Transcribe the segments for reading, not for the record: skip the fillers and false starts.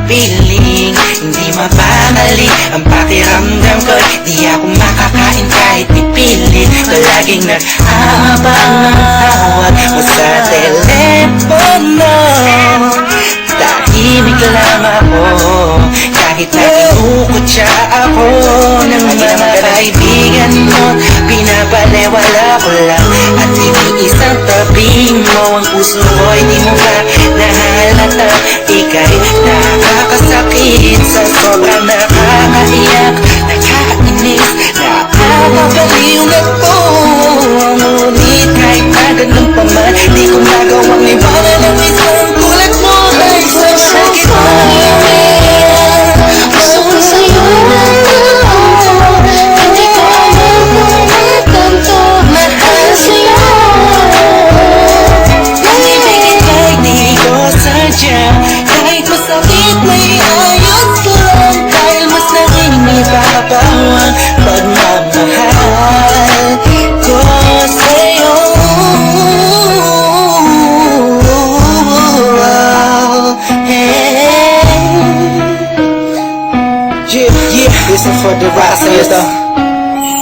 piling hindi mapamali ang pakiramdam ko. Di ako makakain kahit pipilit. Palaging nag-aabang ng tawag mo sa telepono. Tahimik lang ako kahit nakinukutya ako ng mga kaibigan mo. Pinapalewala ko lang at iniisang tabi mo. Ang puso ko'y di mo ba nahalata? Ika'y nakakasakit sa sobrang nakakaiyak, nakakainis, nakakabaliw na to. Ngunit kahit na ganun pa man, di ko magawang iwanan ang isang tulad mo. Ay sasakit mo. Gusto ko sa'yo na lang, hindi ko alam kung bakit ganito mahal sa'yo. Ibigin kahit di ko sadya, kahit masakit may ayos ko lang. Dahil mas nangingiba pa ang pagmamahal ko sa'yo. Yeah, listen for the rest of it though.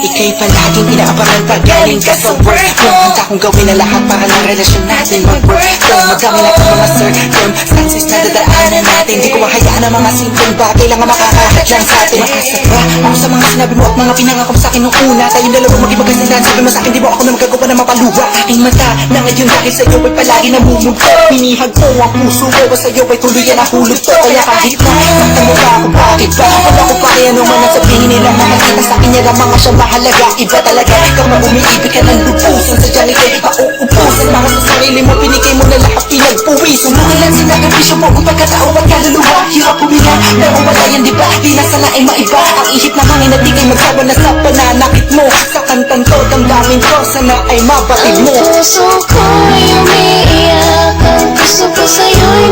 Ika'y palaging inaabangan pag galing ka sa work. Kung handa kong gawin ang lahat para ng relasyon natin mag-work. Kung madami na itong mga circumstances na dadaanan natin, di ko mahayaan ang mga simpleng bagay lang ang makakahadlang sa atin. Makasabra ako sa mga sinabi mo at mga pinangako mo sa akin nung una. Tayong dalawa magibagkasindahan, sabi mo sa akin di mo ako na magagawa na mapaluwa. Aking mata na ngayon dahil sa'yo ay palagi namumulto. Pinihag ko ang puso ko, sa'yo ay tuluyan ang hulog to. Kaya kahit na nakita mo ba ako, bakit ba? Wala ko pa kaya naman ang sabihin nila. Makakita sa akin niya lang mga siyang mahalaga. Iba talaga, ikaw na umiibig ka ng lubusan. Sadyang ika'y mauubusan. Para sa sarili mo, pinigay mo na lahat pinagpuwisan. Nangilan sinagabisyo mo ang pagkatao at kaluluwa. Hirap huminga, pero wala yan diba? Di na sana ay maiba ang ihip na hangin at di kay magsawa na sa pananakit mo. Sa kantang to, damdamin ko, sana ay mabatid mo. Ang puso ko'y umiiyak, ang gusto ko sa'yo'y